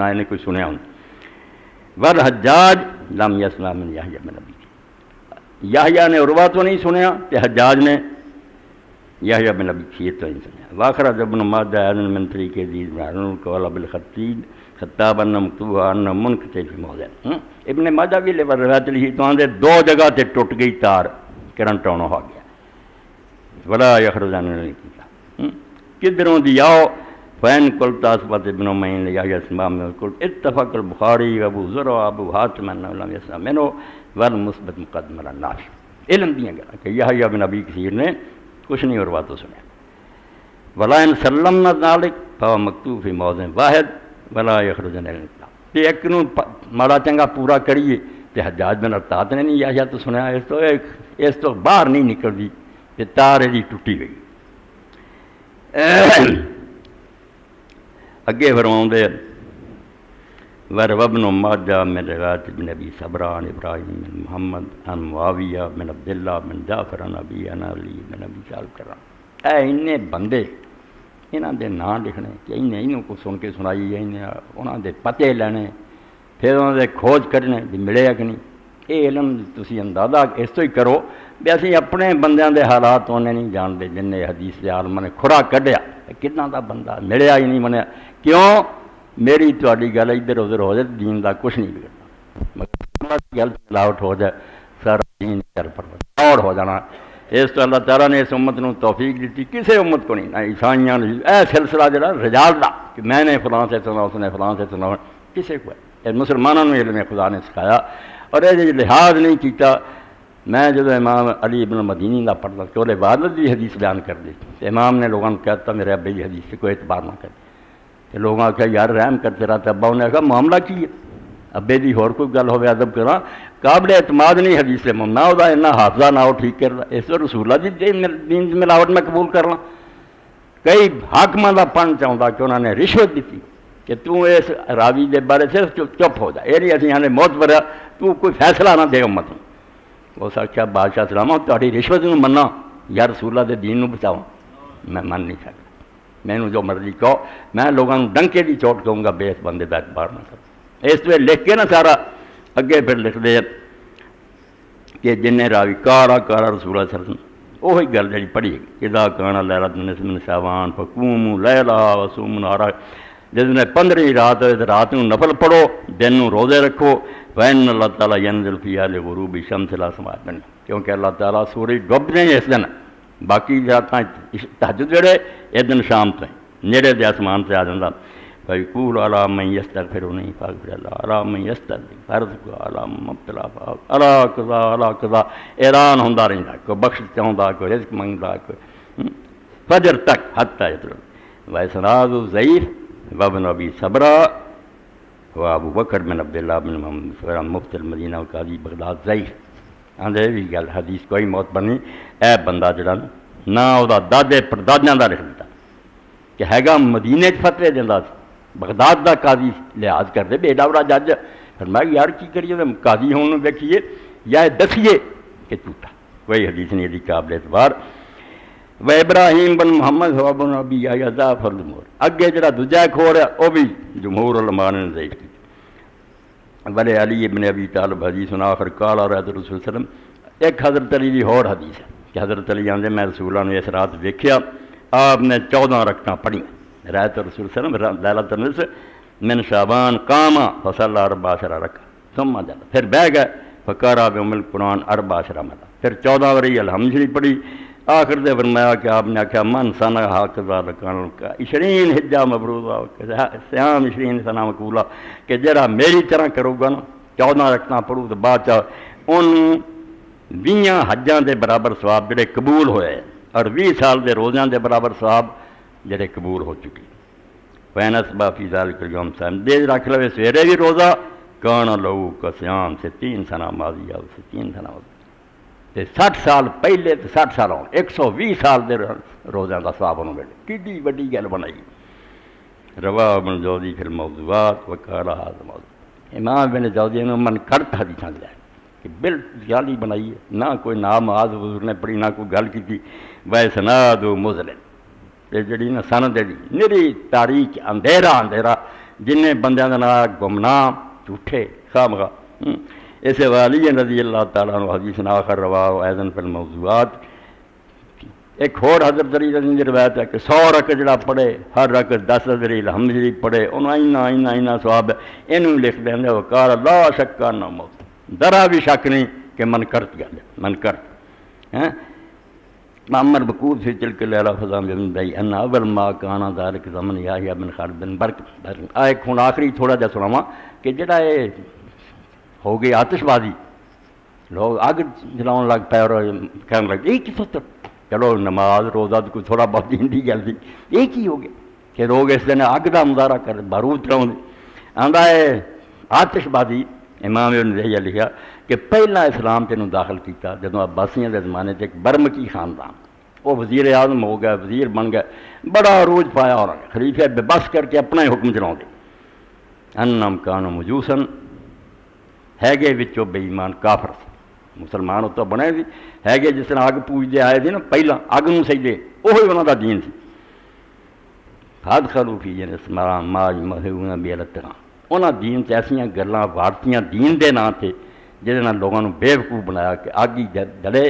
نہ نے کوئی سنیا ہوں والحجاج لم یسمع من یحییٰ بن ابی یحییٰ نے عروہ تو نہیں سنیا کہ حجاج نے یحییٰ بن ابی کثیر تو نہیں سنیا واخرج ابن ماجہ من من طریق عزیز بن ہارون قال بالخطیب خطاب ان مکتوب ان منقطع فی موضع ابن ماجہ بھی لے روایت لکھی تو آندے دو جگہ تے ٹوٹ گئی تار کرنٹ آن ہو گیا ولا یخرجن نہیں کیتا کدھروں دی آؤ فین قلت اثبت ابن معین یحییٰ اسماء من قلت اتفق البخاری ابو زرع ابو حاتم انه لم يسمع منه والمثبت مقدم على النافع علم دیاں گا کہ یحییٰ بن ابی کثیر نے کچھ نہیں اور باتوں سنیا ولا ان سلمنا ذلك فهو مکتوب فی موضع واحد ولا یخرجن الا تے ایک نو ماڑا چنگا پورا کریے تے حجاج بن ارطاط نے نہیں یحییٰ تو سنیا اس تو باہر نہیں نکلدی تے تار دی ٹوٹی گئی اگے فرماؤں دے وروى ابن ماجہ من روایت ابن ابی صبرہ عن ابراہیم بن محمد عن معاویہ بن عبداللہ بن جعفر عن ابی عن علی بن ابی طالب کرام اے انہیں بندے انہاں دے نام لکھنے کہ انہوں کو سن کے سنائی انہاں دے پتے لینے پھر انہاں دے کھوج کرنے بھی ملے یا کہ نہیں یہ علم تسی اندازہ اس تو ہی کرو بھی اسی اپنے بندیاں دے حالات انہیں نہیں جان دے جن نے حدیث دے عالم نے کھڑا کڈیا کتنا دا بندہ ملیا ہی نہیں منیا کیوں میری تہاڈی گل ادھر ادھر ہو جائے دین دا کچھ نہیں بگڑنا مگر گل ملاوٹ ہو جائے سارا دین چل پڑ ہو جانا اس تو اللہ تعالیٰ نے اس امت نو توفیق دیتی کسی امت کو نہیں نہ عیسائیاں اے سلسلہ جڑا رجال دا کہ میں نے فلاں سے سنا اس نے فلاں سے سنا کسی کو ہے مسلمانوں نے علم خدا نے سکھایا اور یہ لحاظ نہیں کیتا میں جب امام علی ابن المدینی دا پڑھتا کہ وہ والد بھی حدیث بیان کر دی امام نے لوگوں کو کہتا میرے ابے کی حدیث سے کوئی اعتبار نہ کر کہ لوگوں نے کہا یار رحم کرتے رہتا ابا نے کہا معاملہ کی ہے ابے دی اور کوئی گل ہوئے ادب کرا قابل اعتماد نہیں حدیث سے نہ ہوتا اتنا حافظہ نہ ہو ٹھیک کر رہا اس پر رسول اللہ دی دین ملاوٹ میں قبول کرنا کئی حاکماں دا پن چاہتا کہ انہوں نے رشوت دیتی کہ تو اس راوی دے بارے سے چپ ہو جائے یہ نہیں اسی ہاں موت پر تو کوئی فیصلہ نہ دے امت اس آخیا بادشاہ سلامہ تاری رشوت نو منا یا رسول اللہ دے دین نو بچاؤ میں من نہیں سکتا مینوں جو مرضی کہو میں لوگوں ڈنکے دی چوٹ کہوں گا بے اس بندے دا اعتبار نہ کرو اس طرح لکھ کے نا سارا اگے پھر لکھ دے کہ جن راوی کارا کارا رسول اللہ صلی اللہ علیہ وسلم وہی گل جی پڑھی اذا کان لیلۃ نصف من شعبان فقوموا لیلہ وصوموا نہارا جس نے 15 رات ہوئے تو رات نو نفل پڑھو دن نو روزے رکھو فإن اللہ تعالیٰ ینزل فیہا لغروب الشمس الاسماء کیونکہ اللہ تعالیٰ سورج ڈوب جائیں اس دن باقی راتاں تہجد جڑے اس دن شام تو نیڑے دے آسمان سے آ جاتا فیقول علی من یستغفرنی فاغفر اللہ علی من یستغفرنی فرض علی من مبتلا علی قضا علی قضا اعلان ہوندا رہندا کوئی بخش چاہندا کوئی رزق منگدا کوئی فجر تک حتی یطلع واسناد ضعیف وابن ابی صبرہ و ابو بکر بن عبداللہ بن محمد مفتی المدینہ و قاضی بغداد ضعیف آندے بھی گل حدیث کوئی موت بنی اے بندہ جڑا نہ وہ دادے پردادیاں دا لکھ دیتا کہ ہے گا مدینے فتوی دیندا بغداد دا قاضی لحاظ کر دے بے ڈاورا جج فرمایا یار کی کریے قاضی ہوں دیکھیے یا دسیے کہ جھوٹا کوئی حدیث نہیں دی قابل اعتبار و ابراہیم بن محمد ہوا بن ابی یحییٰ ضعف الجمہور اگے جڑا دوجا کھور ہے وہ بھی جمہور علماء نے ضعیف کی بلے علی ابن ابی طالب حدیث آخر قال رسول اللہ صلی اللہ علیہ وسلم ایک حضرت علی دی اور حدیث ہے کہ حضرت علی آندے میں رسول اللہ نے اس رات ویکھیا آپ نے 14 رکعتاں پڑھیں رات رسول صلی اللہ علیہ وسلم لیلۃ النصف من شعبان قام فصلى 14 رکعۃ ثم جلس پھر بیٹھ گئے فقرأ بأم القرآن 14 مرات پھر 14 باری الحمد شریف پڑھی آخر دے فرمایا کہ آپ نے آخیا من سنہ ہاکذا لکان کا 20 حجہ مبرورہ سیام 20 سنہ مقبولہ کہ جڑا میری طرح کرو گا نا 14 رکعتاں پڑھو تو بعد ان 20 حجاں دے برابر ثواب جڑے قبول ہوئے اور 20 سال دے روزیاں دے برابر ثواب جڑے قبول ہو چکی فین اصبح فی ذلک اليوم صائم دے رکھ لوے سویرے بھی روزہ کان لہو کصیام 60 سنہ ماضیہ 60 سنہ تے 60 سال پہلے تے 60 سال ہون 120 سال دے روزیاں دا ثواب انہوں ملے کڈی وڈی گل بنائی رواہ ابن جوزی فی الموضوعات وقال ھذا موضوع امام ابن جوزی نے من کرت حدیثاں دیا کہ بل گل ہی بنائی ہے نہ کوئی نام آز حضور نے پڑھی نہ کوئی گل کی واسناد مظلم یہ جڑی نا سند جڑی میری تاریخ اندھیرا اندھیرا جن بندیاں دا نام گمنام جھوٹے خامخواہ اسے والی رضی اللہ تعالیٰ عنہ حدیث آخر رواہ ایضاً فی الموضوعات۔ ایک اور حضرت علی رضی اللہ عنہ کی روایت ہے کہ 100 رکعت جڑا پڑھے ہر رکعت 10 حضر الحمد شریف پڑھے انہوں اینا ثواب ہے، انہوں لکھ دیں گے وقال لا شک انہ موت، ذرا بھی شک نہیں کہ من کرت گل من کرت معمر بقول سے تلک لیلہ فضا بن بھائی ان اول ما کانا ذالک زمن یحییٰ بن خالد بن برق ایک ہن آخری تھوڑا جا سناواں کہ جڑا یہ ہو گئی آتش بازی لوگ آگ جلاؤن لگ پے اور کہنے لگ یہ کس وقت چلو نماز روزہ تو کوئی تھوڑا بہت دین دی گل تھی یہ کی ہو گیا کہ لوگ اس دن اگ دا مظاہرہ کر بارود چلاؤں آندا ہے آتش بازی امام ابن زیہ لکھا کہ پہلا اسلام تینوں داخل کیتا جدوں عباسیاں دے زمانے تے ایک برمکی خاندان وہ وزیر اعظم ہو گیا وزیر بن گیا بڑا عروج پایا اور خلیفہ بے بس کر کے اپنا ہی حکم چلاؤں دے انم کانوا مجوسن ہے گے وچوں بے ایمان کافر مسلمان اتوں بنے سی ہے گے جس طرح اگ پوجتے آئے تھے نا پہلا اگ نوں سجدے وہی انہوں کا دین سی حد خلوفی جن اسمرام ما یمہون بیلتگاں انہاں دین سے ایسیاں گلاں وارتیاں دین دے نام تے جہدے نال لوگوں نوں بیوقوف بنایا کہ اگ ہی جلے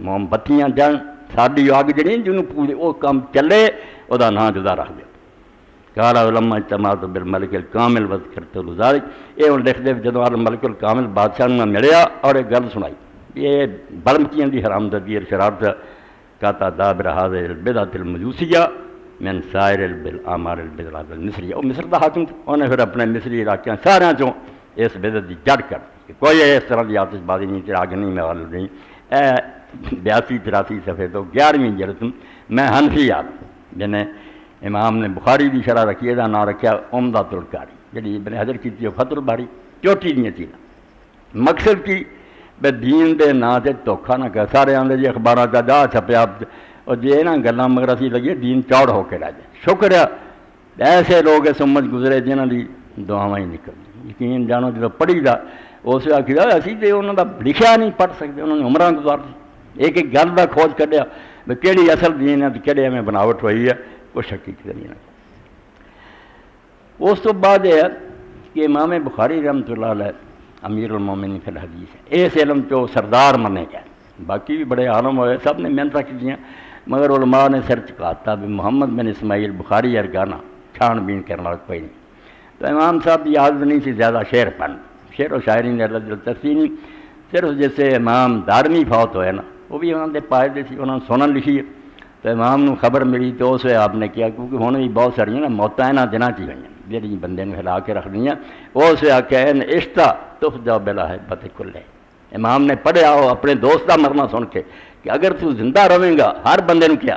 موم بتیاں جان ساڈی اگ جڑی جنوں پوجے وہ کام چلے وہ دا نام جدا رکھ دے قال علماء اجتماعت بالملک الکامل وذکرت ذلک یہ ہن لکھ دے جدوں الملک الکامل بادشاہ نوں ملیا اور ایک گل سنائی یہ برمکیاں دی حرامزادی اور شرارت کاتا دابر هذه البدعة المجوسیہ من سائر الاعمال البدعۃ المصریہ وہ مصر دا حاکم تھا انہیں پھر اپنے مصری علاقیاں سارے چوں اس بدعت دی جڑ کر کہ کوئی اس طرح دی آتش بازی نہیں چراغ نہیں محل نہیں 82-83 صفحے تو 11ویں جلد میں حنفی آدم جنہیں امام نے بخاری دی شرح رکھی ہے نام رکھا عمدۃ القاری جڑی ابن حجر کی فتح الباری چوٹی دیاں چیزاں مقصد کی بے دین دے نا تے دھوکھا نہ کر سارے آندے جی اخباراں دا جا چھپیا اور جی نا گلاں مگر اسی لگی دین چوڑ ہو کے رہ جائے شکر ہے ایسے لوگ سمجھ گزرے جنہاں دی دعاواں ہی نکل یقین جانو جدوں پڑھی دا اس آخر اسی تے انہاں دا لکھیا نہیں پڑھ سکتے انہوں نے عمراں گزار دی ایک ایک گل دا کھوج کڈیا بے کیڑی اصل دین ہے تے کیڑے میں بناوٹ ہوئی ہے وہ شکی نہیں ہے۔ اس تو بعد ہے کہ امام بخاری رحمۃ اللہ علیہ امیر المومنین فی الحدیث ہے اس علم چو سردار منے گئے باقی بھی بڑے عالم ہوئے سب نے محنت رکھ دیا مگر علماء نے سر چکاتا بھی محمد بن اسماعیل بخاری ارگانا چھان بین کرنا کوئی نہیں تو امام صاحب کی عادت نہیں سی زیادہ شعر پڑھن شعر و شاعری نے دلچسپی نہیں صرف جیسے امام دارمی فوت ہوئے نا وہ بھی انہوں نے پائے دے سی انہوں نے سنن لکھی ہے تو امام نو خبر ملی تو اس وقت آپ نے کیا کیونکہ ہوں بھی بہت ساری نا موتاں یہاں دنوں چ ہوئی جہی بندے ہلا کے رکھ دیا اس وقت آخیا عشتہ تفضا بلا ہے بت کھلے امام نے پڑھیا ہو اپنے دوست کا مرنا سن کے کہ اگر تو زندہ رہے گا ہر بندے نے کیا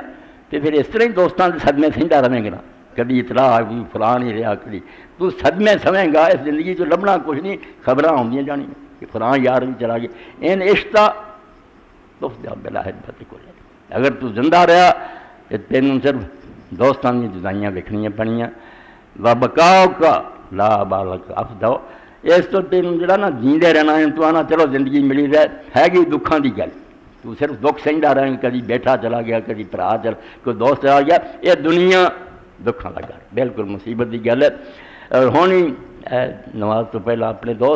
تو پھر اس طرح ہی دوستوں کے صدمے سہندا رہے گا نا کبھی اطلاع آ گئی فلاں نہیں رہا کبھی تو صدمے سمیں گا اس زندگی تو لبنا کچھ نہیں خبر آدی جانی کہ فلاں یار بھی چلا گیا ان عشتہ تفضا بلا ہے بت کھلے اگر تو زندہ رہا تو تینوں صرف دوستوں کی جدائیاں دیکھنیاں پڑیاں بقاؤ کا لا بالک افدو اس تو تینوں جڑا نا جیندے رہنا ہے تو آنا چلو زندگی ملی رہے ہے گی دکھاں دی گل تو صرف دکھ سہندا رہے کدی بیٹھا چلا گیا کدی بھرا چل کوئی دوست چلا گیا یہ دنیا دکھاں دا گھر بالکل مصیبت دی گل ہے۔ ہونی نماز تو پہلا اپنے دوست